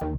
What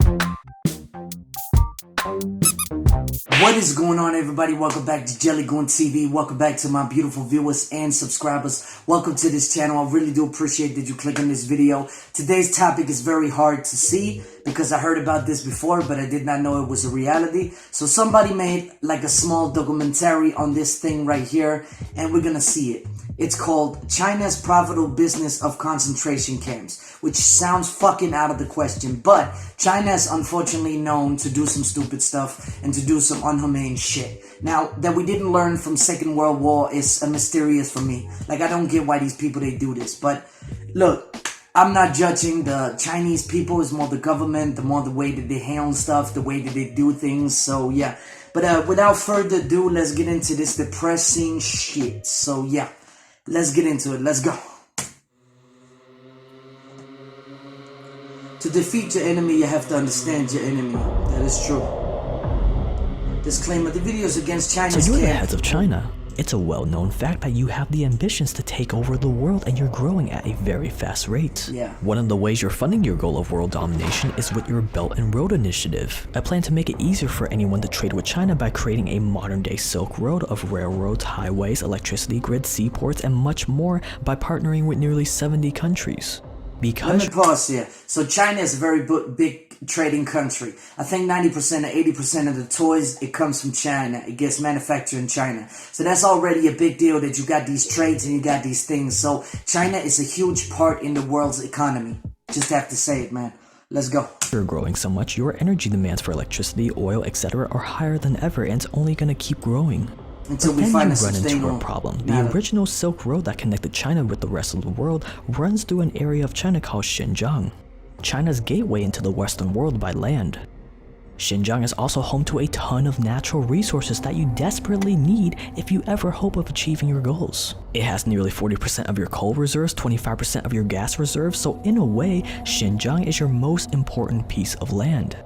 is going on, everybody? Welcome back to JellyGoonTv. Welcome back to my beautiful viewers and subscribers. Welcome to this channel. I really do appreciate that you click on this video. Today's topic is very hard to see because I heard about this before, but I did not know it was a reality. So somebody made like a small documentary on this thing right here, and we're gonna see it. It's called China's Profitable Business of Concentration Camps, which sounds fucking out of the question, but China is unfortunately known to do some stupid stuff and to do some unhumane shit. Now, that we didn't learn from Second World War is mysterious for me. Like, I don't get why these people, they do this. But look, I'm not judging the Chinese people. It's more the government, the more the way that they handle stuff, the way that they do things. So, yeah. But without further ado, let's get into this depressing shit. So, yeah. Let's get into it. Let's go. To defeat your enemy, you have to understand your enemy. That is true. Disclaimer, the video is against China's So you're the heads of China. It's a well-known fact that you have the ambitions to take over the world and you're growing at a very fast rate. Yeah. One of the ways you're funding your goal of world domination is with your Belt and Road Initiative. I plan to make it easier for anyone to trade with China by creating a modern-day Silk Road of railroads, highways, electricity grids, seaports, and much more by partnering with nearly 70 countries. Because let me pause here. So China is a very big trading country. I think 90% or 80% of the toys, it comes from China. It gets manufactured in China. So that's already a big deal that you got these trades and you got these things. So China is a huge part in the world's economy. Just have to say it, man. Let's go. You're growing so much, your energy demands for electricity, oil, etc. are higher than ever, and it's only going to keep growing. Until we then find you run into a problem. The original Silk Road that connected China with the rest of the world runs through an area of China called Xinjiang, China's gateway into the Western world by land. Xinjiang is also home to a ton of natural resources that you desperately need if you ever hope of achieving your goals. It has nearly 40% of your coal reserves, 25% of your gas reserves, so in a way, Xinjiang is your most important piece of land.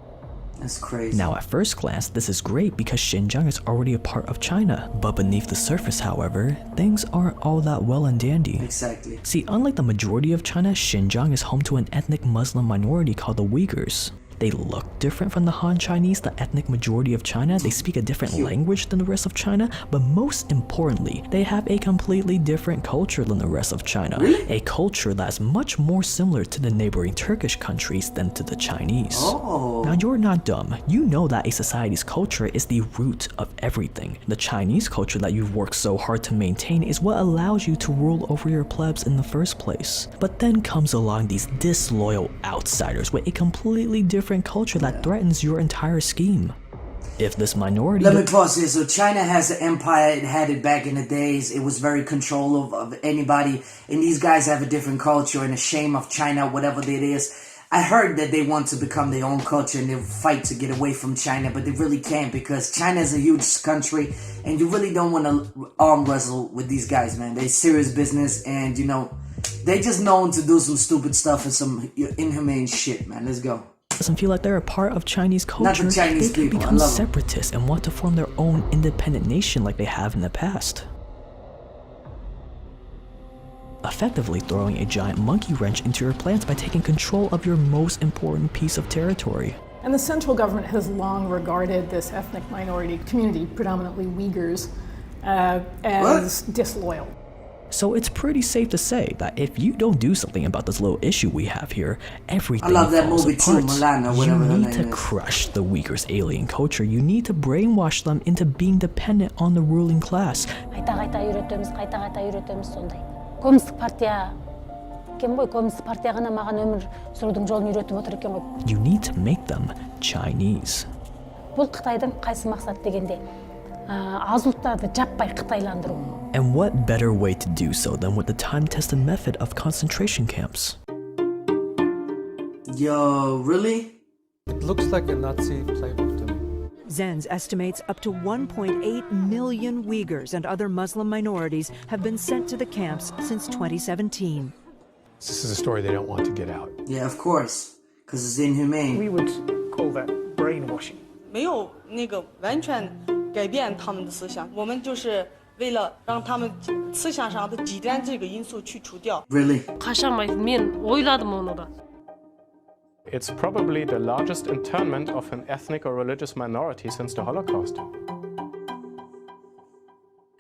That's crazy. Now at first glance, this is great because Xinjiang is already a part of China, but beneath the surface, however, things aren't all that well and dandy. Exactly. See, unlike the majority of China, Xinjiang is home to an ethnic Muslim minority called the Uyghurs. They look different from the Han Chinese, the ethnic majority of China. They speak a different language than the rest of China, but most importantly, they have a completely different culture than the rest of China. Really? A culture that's much more similar to the neighboring Turkish countries than to the Chinese. Oh. Now you're not dumb. You know that a society's culture is the root of everything. The Chinese culture that you've worked so hard to maintain is what allows you to rule over your plebs in the first place. But then comes along these disloyal outsiders with a completely different culture that threatens your entire scheme. If this minority... Let me pause here. So China has an empire. It had it back in the days. It was very control of anybody. And these guys have a different culture and a shame of China, whatever it is. I heard that they want to become their own culture and they fight to get away from China, but they really can't because China is a huge country and you really don't want to arm wrestle with these guys, man. They're serious business and, you know, they just known to do some stupid stuff and some inhumane shit, man. Let's go. Doesn't feel like they're a part of Chinese culture. Not the Chinese they people. become separatists and want to form their own independent nation like they have in the past. Effectively throwing a giant monkey wrench into your plans by taking control of your most important piece of territory. And the central government has long regarded this ethnic minority community, predominantly Uyghurs, as disloyal. So it's pretty safe to say that if you don't do something about this little issue we have here, everything I love that falls movie apart. too, Milan, or whatever You need to crush the Uyghurs' alien culture. You need to brainwash them into being dependent on the ruling class. You need to make them Chinese. And what better way to do so than with the time-tested method of concentration camps? Yo, really? It looks like a Nazi playbook to me. Zenz estimates up to 1.8 million Uyghurs and other Muslim minorities have been sent to the camps since 2017. This is a story they don't want to get out. Yeah, of course, because it's inhumane. We would call that brainwashing. 没有那个完全改变他们的思想，我们就是为了让他们思想上的极端这个因素去除掉。Really? Kaşamayız, men oyladım onu da. It's probably the largest internment of an ethnic or religious minority since the Holocaust.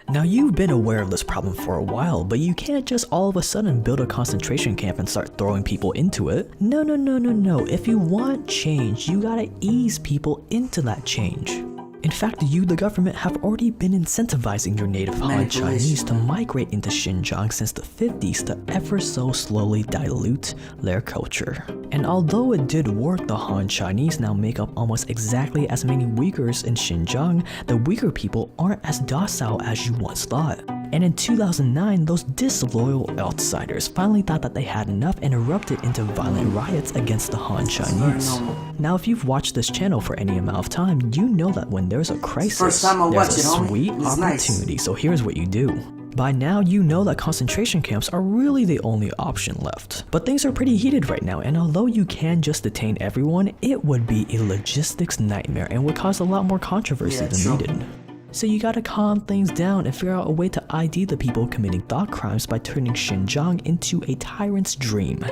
Now you've been aware of this problem for a while, but you can't just all of a sudden build a concentration camp and start throwing people into it. No. If you want change, you gotta ease people into that change. In fact, you, the government, have already been incentivizing your native Han Chinese to migrate into Xinjiang since the 50s to ever so slowly dilute their culture. And although it did work, the Han Chinese now make up almost exactly as many Uyghurs in Xinjiang. The Uyghur people aren't as docile as you once thought. And in 2009, those disloyal outsiders finally thought that they had enough and erupted into violent riots against the Han Chinese. Now, if you've watched this channel for any amount of time, you know that when there's a crisis, there's a sweet opportunity. So here's what you do. By now, you know that concentration camps are really the only option left. But things are pretty heated right now, and although you can just detain everyone, it would be a logistics nightmare and would cause a lot more controversy than needed. So you gotta calm things down and figure out a way to ID the people committing thought crimes by turning Xinjiang into a tyrant's dream.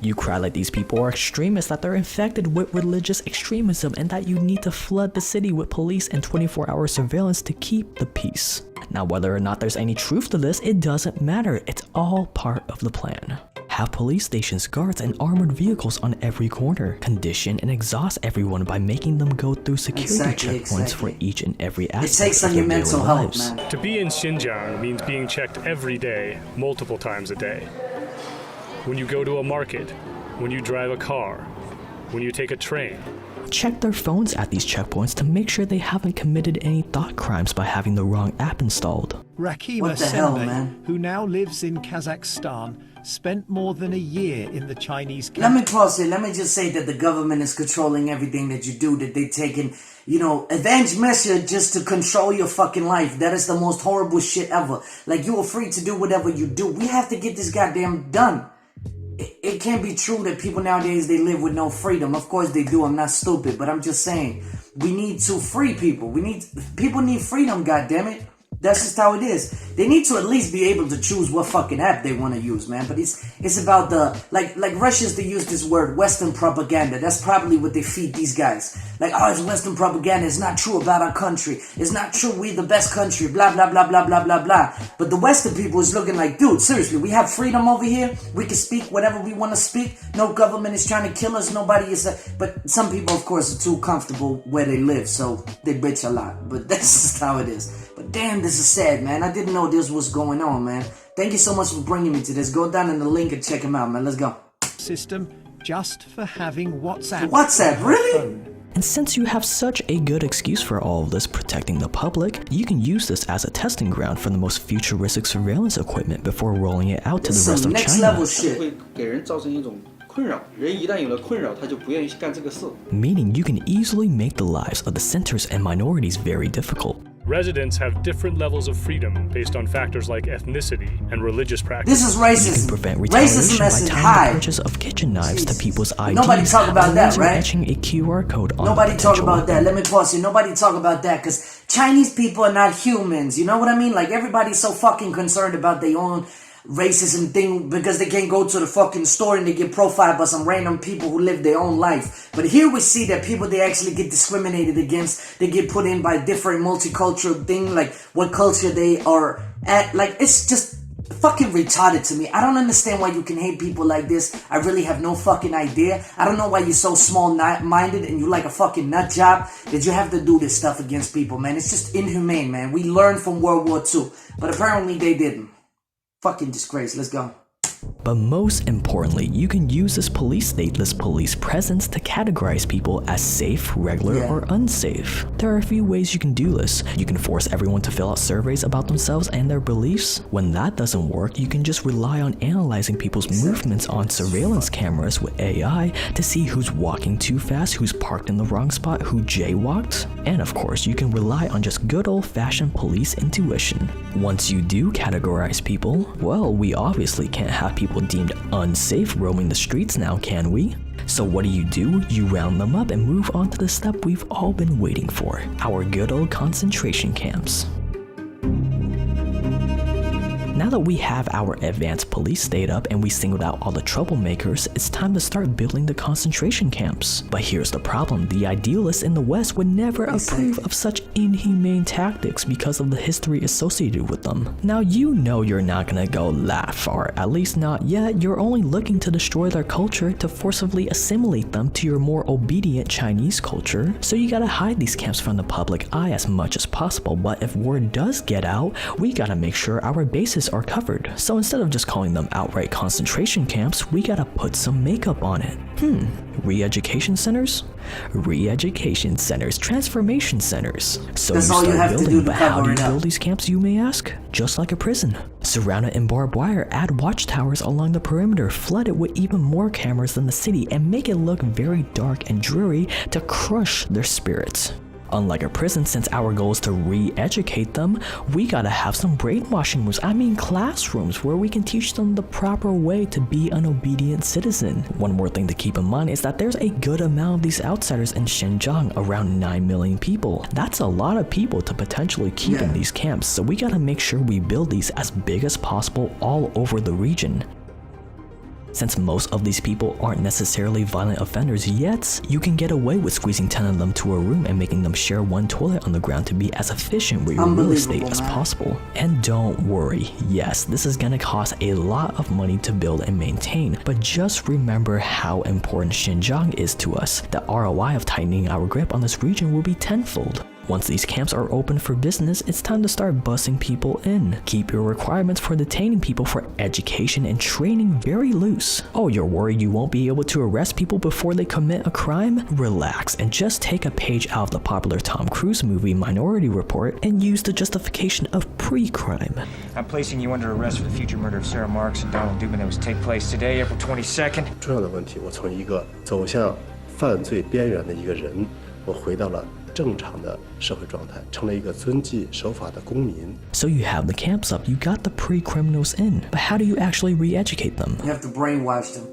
You cry like these people are extremists, that they're infected with religious extremism, and that you need to flood the city with police and 24-hour surveillance to keep the peace. Now, whether or not there's any truth to this, it doesn't matter. It's all part of the plan. Have police stations, guards, and armored vehicles on every corner. Condition and exhaust everyone by making them go through security checkpoints for each and every aspect it takes on your mental health, man. To be in Xinjiang means being checked every day, multiple times a day. When you go to a market, when you drive a car, when you take a train. Check their phones at these checkpoints to make sure they haven't committed any thought crimes by having the wrong app installed. Rakima Sembe, who now lives in Kazakhstan, spent more than a year in the Chinese camp. Let me pause it. Let me just say that the government is controlling everything that you do, that they're taking, advanced measures just to control your fucking life. That is the most horrible shit ever. Like, you are free to do whatever you do. We have to get this goddamn done. It can't be true that people nowadays, they live with no freedom. Of course they do. I'm not stupid, but I'm just saying, we need to free people. People need freedom, goddammit. That's just how it is. They need to at least be able to choose what fucking app they want to use, man. But it's about the, like Russians, they use this word, Western propaganda. That's probably what they feed these guys. Like, oh, it's Western propaganda. It's not true about our country. It's not true. We're the best country. Blah, blah, blah, blah, blah, blah, blah. But the Western people is looking like, dude, seriously, we have freedom over here. We can speak whatever we want to speak. No government is trying to kill us. Nobody is. But some people, of course, are too comfortable where they live. So they bitch a lot. But that's just how it is. But damn, this is sad, man. I didn't know this was going on, man. Thank you so much for bringing me to this. Go down in the link and check him out, man. Let's go. System just for having WhatsApp. WhatsApp, really? And since you have such a good excuse for all of this protecting the public, you can use this as a testing ground for the most futuristic surveillance equipment before rolling it out to the rest of next China. Level shit. Meaning you can easily make the lives of the dissenters and minorities very difficult. Residents have different levels of freedom based on factors like ethnicity and religious practices. This is racism. You can prevent retaliation by tying the purchase of kitchen knives to people's IDs. Nobody talk about that, right? Etching a QR code on Nobody talk about that. Let me pause here. Nobody talk about that because Chinese people are not humans. You know what I mean? Like, everybody's so fucking concerned about their own racism thing because they can't go to the fucking store and they get profiled by some random people who live their own life. But here we see that people, they actually get discriminated against. They get put in by different multicultural thing, like what culture they are at. Like, it's just fucking retarded to me. I don't understand why you can hate people like this. I really have no fucking idea. I don't know why you're so small-minded and you like a fucking nut job that you have to do this stuff against people, man. It's just inhumane, man. We learned from World War II, but apparently they didn't. Fucking disgrace. Let's go. But most importantly, you can use this stateless police presence to categorize people as safe, regular, or unsafe. There are a few ways you can do this. You can force everyone to fill out surveys about themselves and their beliefs. When that doesn't work, you can just rely on analyzing people's movements on surveillance cameras with AI to see who's walking too fast, who's parked in the wrong spot, who jaywalked. And of course, you can rely on just good old-fashioned police intuition. Once you do categorize people, well, we obviously can't have people deemed unsafe roaming the streets now, can we? So what do? You round them up and move on to the step we've all been waiting for, our good old concentration camps. Now that we have our advanced police state up and we singled out all the troublemakers, it's time to start building the concentration camps. But here's the problem, the idealists in the West would never approve of such inhumane tactics because of the history associated with them. Now you know you're not gonna go that far, at least not yet. You're only looking to destroy their culture to forcibly assimilate them to your more obedient Chinese culture. So you gotta hide these camps from the public eye as much as possible, but if word does get out, we gotta make sure our bases are covered. So instead of just calling them outright concentration camps, we gotta put some makeup on it. Re-education centers? Re-education centers, transformation centers. So That's you all you start have to building, do to but how cover do you it up. build these camps, you may ask? Just like a prison. Surround it in barbed wire, add watchtowers along the perimeter, flood it with even more cameras than the city, and make it look very dark and dreary to crush their spirits. Unlike a prison, since our goal is to re-educate them, we gotta have some brainwashing rooms, classrooms, where we can teach them the proper way to be an obedient citizen. One more thing to keep in mind is that there's a good amount of these outsiders in Xinjiang, around 9 million people. That's a lot of people to potentially keep in these camps, so we gotta make sure we build these as big as possible all over the region. Since most of these people aren't necessarily violent offenders yet, you can get away with squeezing 10 of them to a room and making them share one toilet on the ground to be as efficient with your real estate as possible. And don't worry, yes, this is gonna cost a lot of money to build and maintain, but just remember how important Xinjiang is to us. The ROI of tightening our grip on this region will be tenfold. Once these camps are open for business, it's time to start busing people in. Keep your requirements for detaining people for education and training very loose. Oh, you're worried you won't be able to arrest people before they commit a crime? Relax and just take a page out of the popular Tom Cruise movie Minority Report and use the justification of pre-crime. I'm placing you under arrest for the future murder of Sarah Marks and Donald Dubin that was take place today, April 22nd. 重要的问题，我从一个走向犯罪边缘的一个人，我回到了 正常的社会状态，成了一个遵纪守法的公民。 So you have the camps up, you got the pre-criminals in, but how do you actually re-educate them? You have to brainwash them.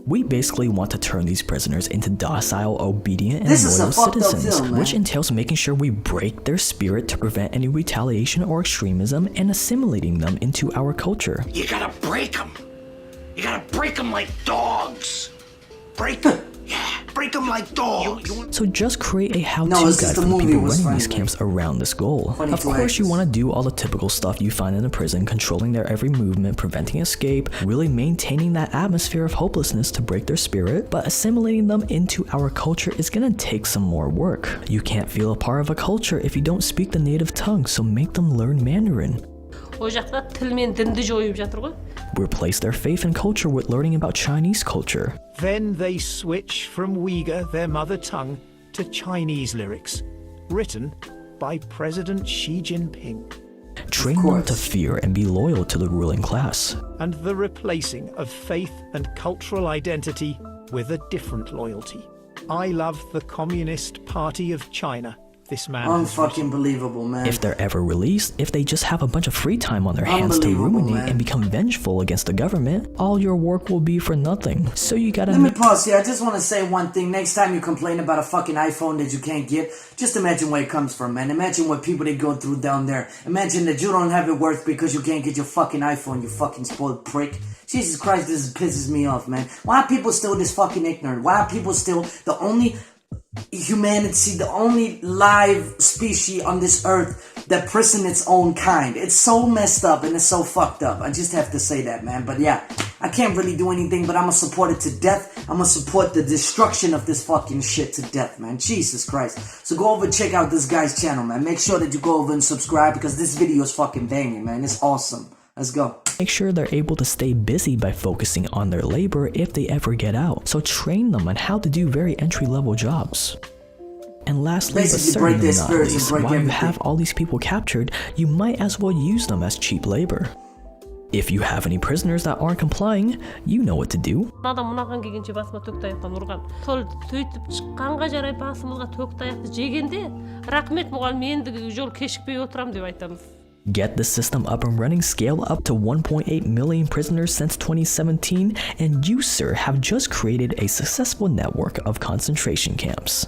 We basically want to turn these prisoners into docile, obedient, and This is a loyal fucked up citizens, film, man. which entails making sure we break their spirit to prevent any retaliation or extremism and assimilating them into our culture. You gotta break them. You gotta break them like dogs. Break them. Yeah, break them like dogs. So just create a how-to No, it's guide just for the the movie people was running these funny. camps around this goal. Funny Of to course, you actors. want to do all the typical stuff you find in a prison, controlling their every movement, preventing escape, really maintaining that atmosphere of hopelessness to break their spirit, but assimilating them into our culture is gonna take some more work. You can't feel a part of a culture if you don't speak the native tongue, so make them learn Mandarin. Replace their faith and culture with learning about Chinese culture. Then they switch from Uyghur, their mother tongue, to Chinese lyrics, written by President Xi Jinping. Train them to fear and be loyal to the ruling class. And the replacing of faith and cultural identity with a different loyalty. I love the Communist Party of China. This man has Unfucking believable, man. If they're ever released, if they just have a bunch of free time on their hands to ruminate and become vengeful against the government, all your work will be for nothing. So you gotta... Let me pause here. I just want to say one thing. Next time you complain about a fucking iPhone that you can't get, just imagine where it comes from, man. Imagine what people they go through down there. Imagine that you don't have it worth because you can't get your fucking iPhone, you fucking spoiled prick. Jesus Christ, this pisses me off, man. Why are people still this fucking ignorant? Why are people still the only humanity, the only live species on this earth that prison its own kind? It's so messed up and it's so fucked up. I just have to say that, man. But yeah, I can't really do anything, but I'm gonna support it to death. I'm gonna support the destruction of this fucking shit to death, man. Jesus Christ. So go over and check out this guy's channel, man. Make sure that you go over and subscribe because this video is fucking banging, man. It's awesome. Let's go. Make sure they're able to stay busy by focusing on their labor if they ever get out. So train them on how to do very entry-level jobs. And lastly, but certainly not least, while you have all these people captured, you might as well use them as cheap labor. If you have any prisoners that aren't complying, you know what to do. Get the system up and running, scale up to 1.8 million prisoners since 2017, and you, sir, have just created a successful network of concentration camps.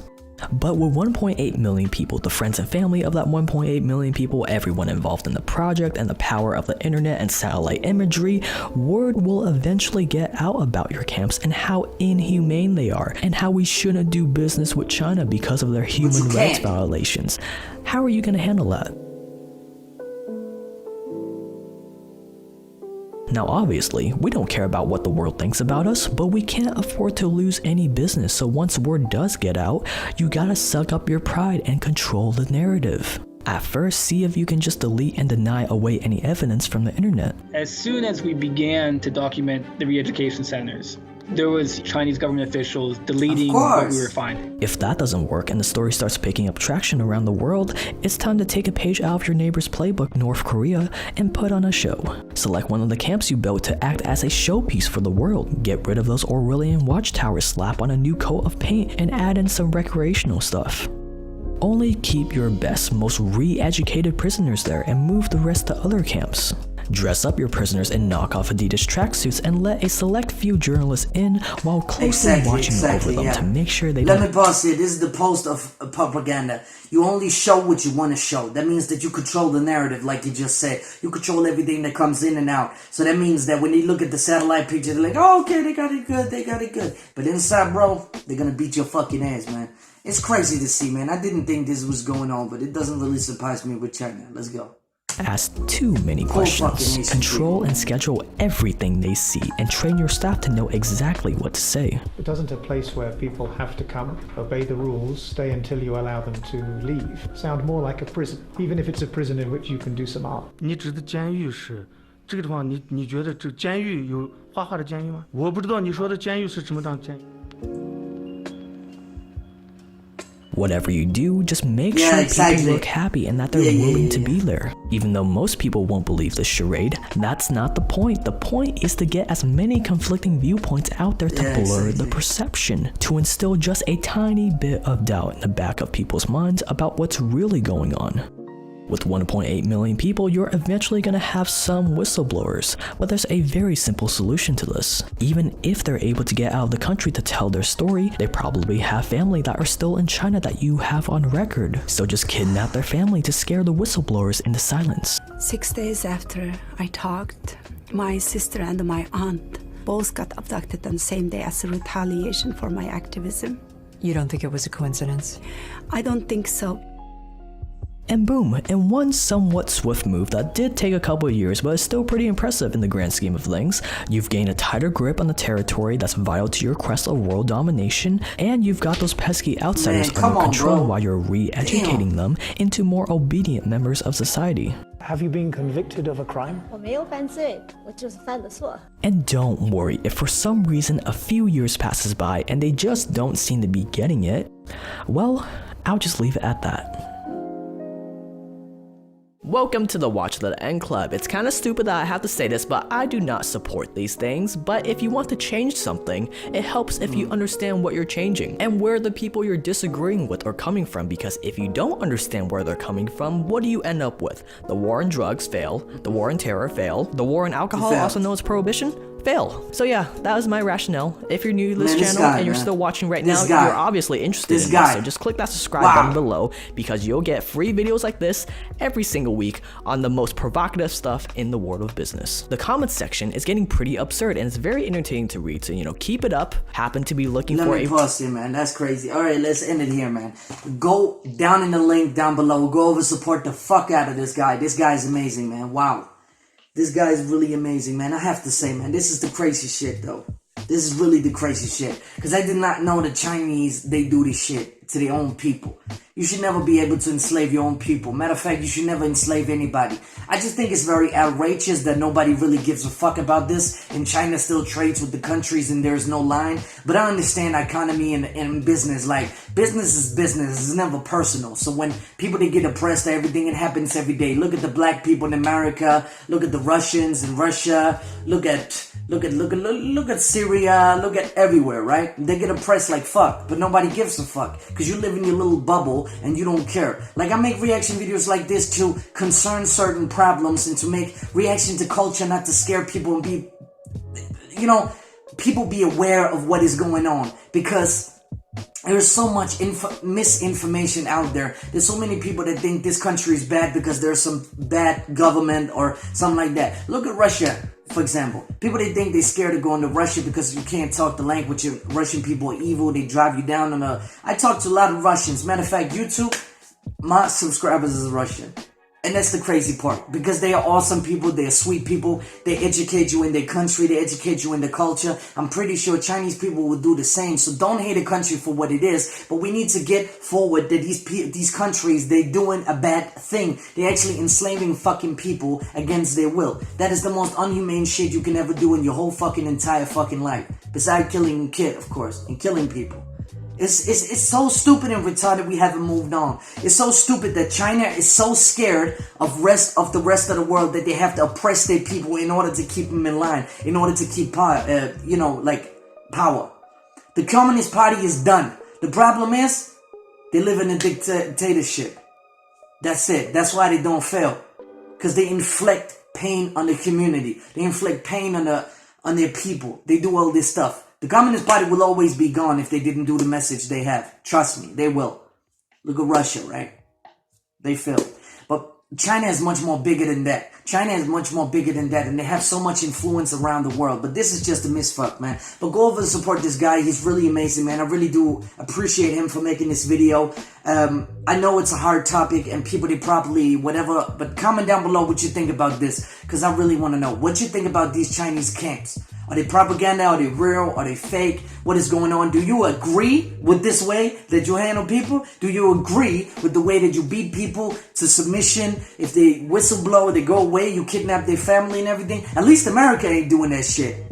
But with 1.8 million people, the friends and family of that 1.8 million people, everyone involved in the project, and the power of the internet and satellite imagery, word will eventually get out about your camps and how inhumane they are, and how we shouldn't do business with China because of their human rights violations. How are you going to handle that? Now obviously, we don't care about what the world thinks about us, but we can't afford to lose any business, so once word does get out, you gotta suck up your pride and control the narrative. At first, see if you can just delete and deny away any evidence from the internet. As soon as we began to document the re-education centers, there was Chinese government officials deleting what we were finding. If that doesn't work and the story starts picking up traction around the world, it's time to take a page out of your neighbor's playbook, North Korea, and put on a show. Select one of the camps you built to act as a showpiece for the world. Get rid of those Orwellian watchtowers, slap on a new coat of paint, and add in some recreational stuff. Only keep your best, most re-educated prisoners there and move the rest to other camps. Dress up your prisoners in knockoff Adidas tracksuits and let a select few journalists in while closely watching over them to make sure they don't. Let me pause here. This is the post of propaganda. You only show what you want to show. That means that you control the narrative, like you just said. You control everything that comes in and out. So that means that when they look at the satellite picture, they're like, oh, okay, they got it good, they got it good. But inside, bro, they're going to beat your fucking ass, man. It's crazy to see, man. I didn't think this was going on, but it doesn't really surprise me with China. Let's go. Ask too many questions. Control and schedule everything they see and train your staff to know exactly what to say. It isn't a place where people have to come, obey the rules, stay until you allow them to leave. Sound more like a prison, even if it's a prison in which you can do some art. 你指的监狱是这个地方，你觉得这个监狱有画画的监狱吗？我不知道你说的监狱是什么样的监狱。 Whatever you do, just make sure people look happy and that they're willing to be there. Even though most people won't believe this charade, that's not the point. The point is to get as many conflicting viewpoints out there to blur the perception, to instill just a tiny bit of doubt in the back of people's minds about what's really going on. With 1.8 million people, you're eventually gonna have some whistleblowers, but there's a very simple solution to this. Even if they're able to get out of the country to tell their story, they probably have family that are still in China that you have on record. So just kidnap their family to scare the whistleblowers into silence. 6 days after I talked, my sister and my aunt both got abducted on the same day as a retaliation for my activism. You don't think it was a coincidence? I don't think so. And boom, in one somewhat swift move that did take a couple of years but is still pretty impressive in the grand scheme of things, you've gained a tighter grip on the territory that's vital to your quest of world domination, and you've got those pesky outsiders under control while you're re-educating them into more obedient members of society. Have you been convicted of a crime? 我没有犯罪，我就是犯的错。 And don't worry, if for some reason a few years passes by and they just don't seem to be getting it, well, I'll just leave it at that. Welcome to the Watch the End Club. It's kind of stupid that I have to say this, but I do not support these things. But if you want to change something, it helps if you understand what you're changing and where the people you're disagreeing with are coming from, because if you don't understand where they're coming from, what do you end up with? The war on drugs, fail. The war on terror, fail. The war on alcohol, also known as prohibition, fail. So yeah, that was my rationale. If you're new to this channel and you're still watching right now, you're obviously interested in this, so just click that subscribe button below, because you'll get free videos like this every single week on the most provocative stuff in the world of business. The comments section is getting pretty absurd and it's very entertaining to read, so you know, keep it up. Happen to be looking for a... Let me pause here, man. That's crazy. Alright, let's end it here, man. Go down in the link down below. Go over, support the fuck out of this guy. This guy's amazing, man. Wow. This guy is really amazing, man. I have to say, man, this is the crazy shit, though. This is really the crazy shit. Because I did not know the Chinese, they do this shit to their own people. You should never be able to enslave your own people. Matter of fact, you should never enslave anybody. I just think it's very outrageous that nobody really gives a fuck about this. And China still trades with the countries and there's no line. But I understand economy and business. Like, business is business. It's never personal. So when people, they get oppressed, everything, it happens every day. Look at the black people in America. Look at the Russians in Russia. Look at Syria. Look at everywhere, right? They get oppressed like fuck. But nobody gives a fuck. Because you live in your little bubble and you don't care. Like, I make reaction videos like this to concern certain problems and to make reaction to culture, not to scare people and be, you know, people be aware of what is going on. Because There's so much misinformation out there. There's so many people that think this country is bad because there's some bad government or something like that. Look at Russia, for example. People, they think they're scared to go into Russia because you can't talk the language. Russian people are evil. They drive you down on a... I talk to a lot of Russians. Matter of fact, YouTube, my subscribers is Russian. And that's the crazy part, because they are awesome people, they are sweet people, they educate you in their country, they educate you in the culture. I'm pretty sure Chinese people will do the same. So don't hate a country for what it is, but we need to get forward that these countries, they're doing a bad thing. They're actually enslaving fucking people against their will. That is the most unhumane shit you can ever do in your whole fucking entire fucking life. Besides killing a kid, of course, and killing people. It's so stupid and retarded we haven't moved on. It's so stupid that China is so scared of the rest of the world that they have to oppress their people in order to keep them in line, in order to keep power. The Communist Party is done. The problem is they live in a dictatorship. That's it. That's why they don't fail, because they inflict pain on the community. They inflict pain on their people. They do all this stuff. The Communist Party will always be gone if they didn't do the message they have. Trust me, they will. Look at Russia, right? They failed. But China is much more bigger than that. China is much more bigger than that, and they have so much influence around the world. But this is just a misfuck, man. But go over and support this guy. He's really amazing, man. I really do appreciate him for making this video. I know it's a hard topic, and people, they probably whatever. But comment down below what you think about this, because I really want to know what you think about these Chinese camps. Are they propaganda? Are they real? Are they fake? What is going on? Do you agree with this way that you handle people? Do you agree with the way that you beat people to submission? If they whistleblower, they go away, you kidnap their family and everything? At least America ain't doing that shit.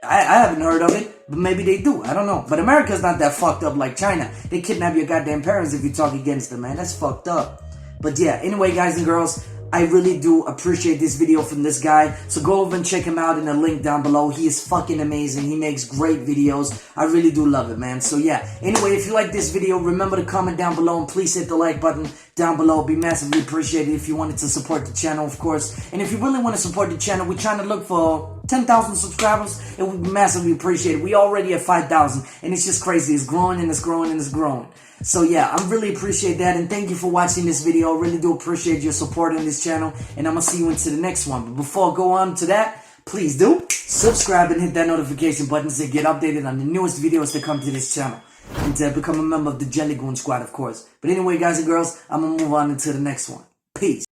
I haven't heard of it, but maybe they do. I don't know. But America's not that fucked up like China. They kidnap your goddamn parents if you talk against them, man. That's fucked up. But yeah, anyway, guys and girls, I really do appreciate this video from this guy. So go over and check him out in the link down below. He is fucking amazing. He makes great videos. I really do love it, man. So yeah. Anyway, if you like this video, remember to comment down below. And please hit the like button down below. It'd be massively appreciated if you wanted to support the channel, of course. And if you really want to support the channel, we're trying to look for 10,000 subscribers. It would be massively appreciated. We already at 5,000. And it's just crazy. It's growing and it's growing and it's growing. So yeah, I really appreciate that, and thank you for watching this video. I really do appreciate your support on this channel, and I'm gonna see you into the next one. But before I go on to that, please do subscribe and hit that notification button to get updated on the newest videos that come to this channel, and to become a member of the JellyGoon squad, of course. But anyway, guys and girls, I'm gonna move on into the next one. Peace.